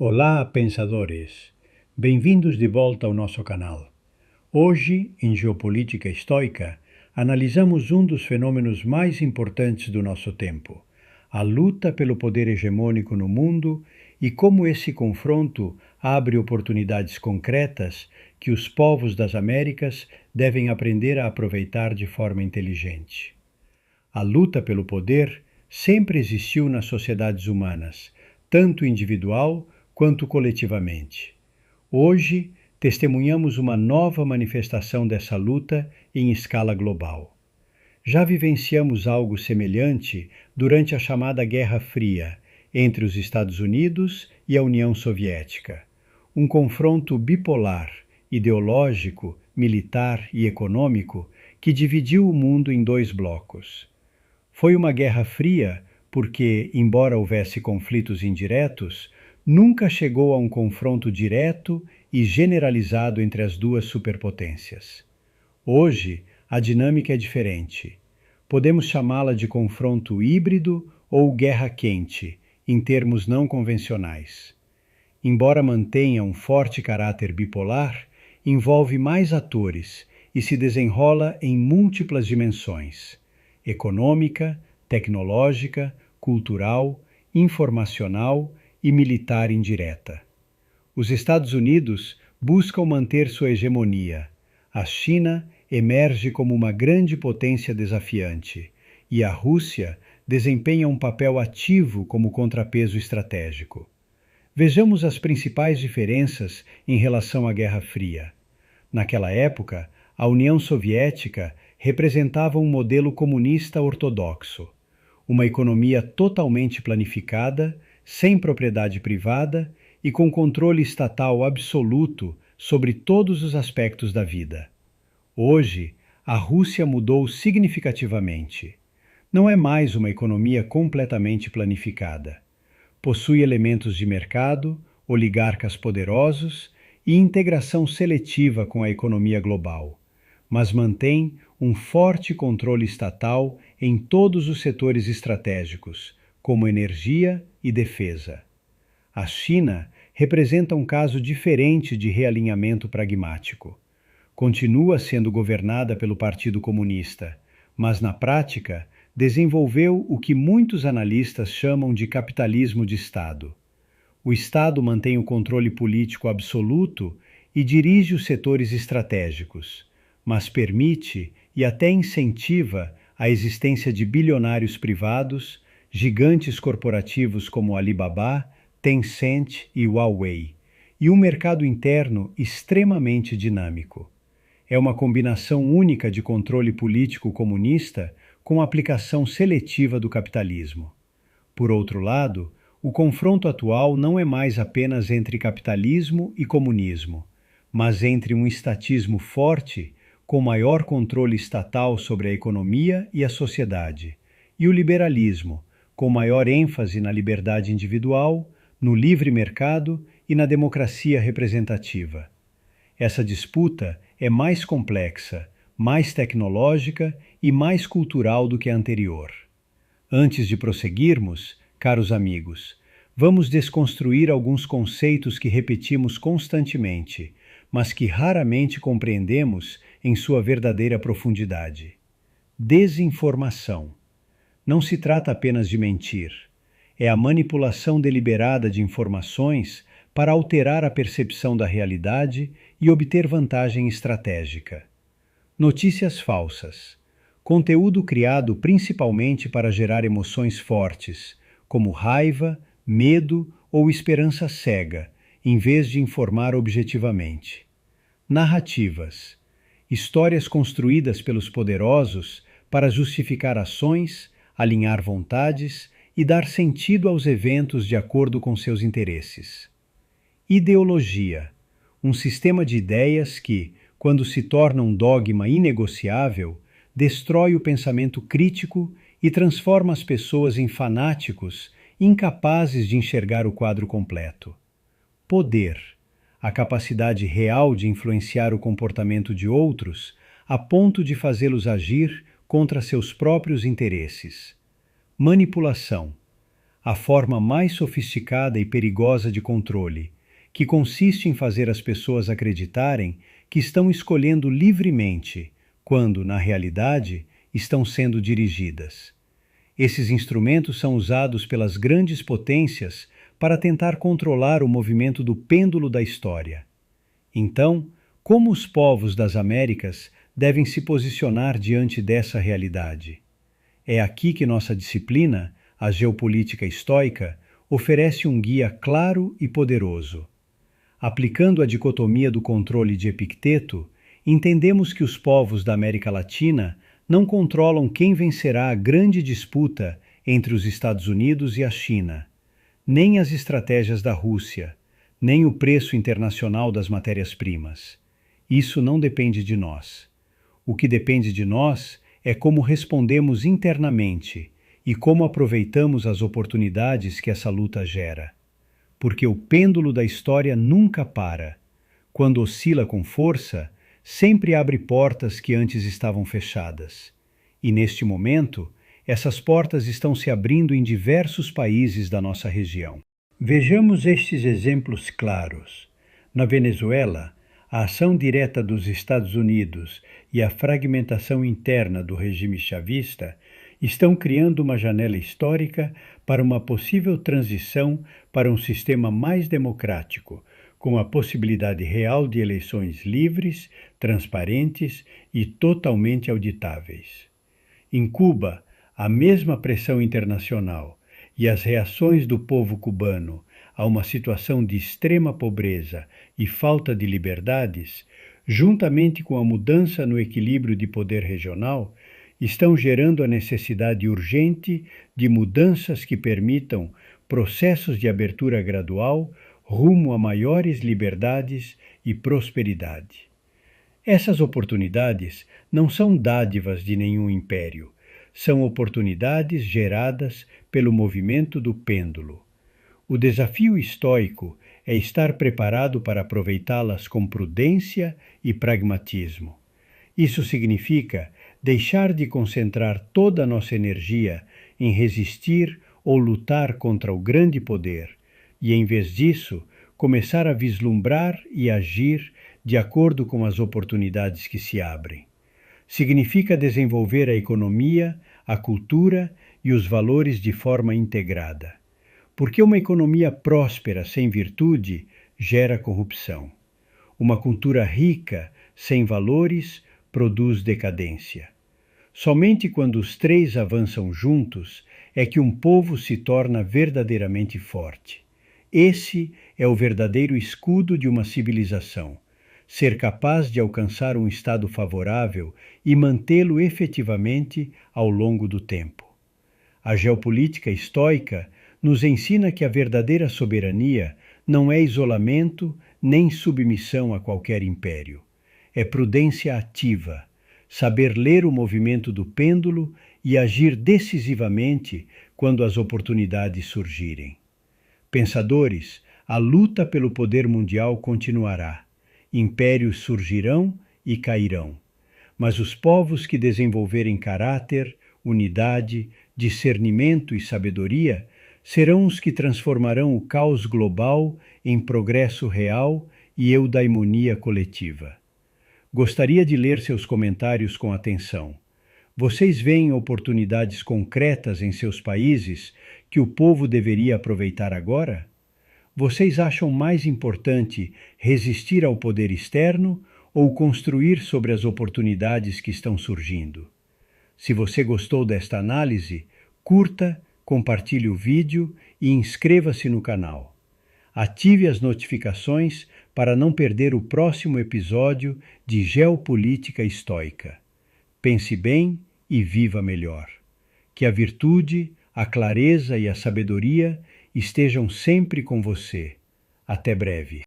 Olá, pensadores! Bem-vindos de volta ao nosso canal. Hoje, em Geopolítica Estoica, analisamos um dos fenômenos mais importantes do nosso tempo, a luta pelo poder hegemônico no mundo e como esse confronto abre oportunidades concretas que os povos das Américas devem aprender a aproveitar de forma inteligente. A luta pelo poder sempre existiu nas sociedades humanas, tanto individual quanto coletivamente. Hoje, testemunhamos uma nova manifestação dessa luta em escala global. Já vivenciamos algo semelhante durante a chamada Guerra Fria entre os Estados Unidos e a União Soviética. Um confronto bipolar, ideológico, militar e econômico que dividiu o mundo em dois blocos. Foi uma Guerra Fria porque, embora houvesse conflitos indiretos, nunca chegou a um confronto direto e generalizado entre as duas superpotências. Hoje, a dinâmica é diferente. Podemos chamá-la de confronto híbrido ou guerra quente, em termos não convencionais. Embora mantenha um forte caráter bipolar, envolve mais atores e se desenrola em múltiplas dimensões: econômica, tecnológica, cultural, informacional e militar indireta. Os Estados Unidos buscam manter sua hegemonia. A China emerge como uma grande potência desafiante e a Rússia desempenha um papel ativo como contrapeso estratégico. Vejamos as principais diferenças em relação à Guerra Fria. Naquela época, a União Soviética representava um modelo comunista ortodoxo, uma economia totalmente planificada, sem propriedade privada e com controle estatal absoluto sobre todos os aspectos da vida. Hoje, a Rússia mudou significativamente. Não é mais uma economia completamente planificada. Possui elementos de mercado, oligarcas poderosos e integração seletiva com a economia global, mas mantém um forte controle estatal em todos os setores estratégicos, como energia e defesa. A China representa um caso diferente de realinhamento pragmático. Continua sendo governada pelo Partido Comunista, mas na prática desenvolveu o que muitos analistas chamam de capitalismo de Estado. O Estado mantém o controle político absoluto e dirige os setores estratégicos, mas permite e até incentiva a existência de bilionários privados, gigantes corporativos como Alibaba, Tencent e Huawei, e um mercado interno extremamente dinâmico. É uma combinação única de controle político comunista com aplicação seletiva do capitalismo. Por outro lado, o confronto atual não é mais apenas entre capitalismo e comunismo, mas entre um estatismo forte, com maior controle estatal sobre a economia e a sociedade, e o liberalismo, com maior ênfase na liberdade individual, no livre mercado e na democracia representativa. Essa disputa é mais complexa, mais tecnológica e mais cultural do que a anterior. Antes de prosseguirmos, caros amigos, vamos desconstruir alguns conceitos que repetimos constantemente, mas que raramente compreendemos em sua verdadeira profundidade. Desinformação. Não se trata apenas de mentir. É a manipulação deliberada de informações para alterar a percepção da realidade e obter vantagem estratégica. Notícias falsas. Conteúdo criado principalmente para gerar emoções fortes, como raiva, medo ou esperança cega, em vez de informar objetivamente. Narrativas. Histórias construídas pelos poderosos para justificar ações, alinhar vontades e dar sentido aos eventos de acordo com seus interesses. Ideologia. Um sistema de ideias que, quando se torna um dogma inegociável, destrói o pensamento crítico e transforma as pessoas em fanáticos incapazes de enxergar o quadro completo. Poder. A capacidade real de influenciar o comportamento de outros a ponto de fazê-los agir contra seus próprios interesses. Manipulação. a forma mais sofisticada e perigosa de controle, que consiste em fazer as pessoas acreditarem que estão escolhendo livremente, quando, na realidade, estão sendo dirigidas. Esses instrumentos são usados pelas grandes potências para tentar controlar o movimento do pêndulo da história. Então, como os povos das Américas devem se posicionar diante dessa realidade? É aqui que nossa disciplina, a geopolítica estoica, oferece um guia claro e poderoso. Aplicando a dicotomia do controle de Epicteto, entendemos que os povos da América Latina não controlam quem vencerá a grande disputa entre os Estados Unidos e a China, nem as estratégias da Rússia, nem o preço internacional das matérias-primas. Isso não depende de nós. O que depende de nós é como respondemos internamente e como aproveitamos as oportunidades que essa luta gera. Porque o pêndulo da história nunca para. Quando oscila com força, sempre abre portas que antes estavam fechadas. E neste momento, essas portas estão se abrindo em diversos países da nossa região. Vejamos estes exemplos claros. Na Venezuela, a ação direta dos Estados Unidos e a fragmentação interna do regime chavista estão criando uma janela histórica para uma possível transição para um sistema mais democrático, com a possibilidade real de eleições livres, transparentes e totalmente auditáveis. Em Cuba, a mesma pressão internacional e as reações do povo cubano a uma situação de extrema pobreza e falta de liberdades, juntamente com a mudança no equilíbrio de poder regional, estão gerando a necessidade urgente de mudanças que permitam processos de abertura gradual rumo a maiores liberdades e prosperidade. Essas oportunidades não são dádivas de nenhum império, são oportunidades geradas pelo movimento do pêndulo. O desafio estoico é estar preparado para aproveitá-las com prudência e pragmatismo. Isso significa deixar de concentrar toda a nossa energia em resistir ou lutar contra o grande poder e, em vez disso, começar a vislumbrar e agir de acordo com as oportunidades que se abrem. Significa desenvolver a economia, a cultura e os valores de forma integrada. Porque uma economia próspera sem virtude gera corrupção. Uma cultura rica sem valores produz decadência. Somente quando os três avançam juntos é que um povo se torna verdadeiramente forte. Esse é o verdadeiro escudo de uma civilização. Ser capaz de alcançar um estado favorável e mantê-lo efetivamente ao longo do tempo. A geopolítica estoica nos ensina que a verdadeira soberania não é isolamento nem submissão a qualquer império. É prudência ativa, saber ler o movimento do pêndulo e agir decisivamente quando as oportunidades surgirem. Pensadores, a luta pelo poder mundial continuará. Impérios surgirão e cairão. Mas os povos que desenvolverem caráter, unidade, discernimento e sabedoria serão os que transformarão o caos global em progresso real e eudaimonia coletiva. Gostaria de ler seus comentários com atenção. Vocês veem oportunidades concretas em seus países que o povo deveria aproveitar agora? Vocês acham mais importante resistir ao poder externo ou construir sobre as oportunidades que estão surgindo? Se você gostou desta análise, curta, compartilhe o vídeo e inscreva-se no canal. Ative as notificações para não perder o próximo episódio de Geopolítica Estoica. Pense bem e viva melhor. Que a virtude, a clareza e a sabedoria estejam sempre com você. Até breve.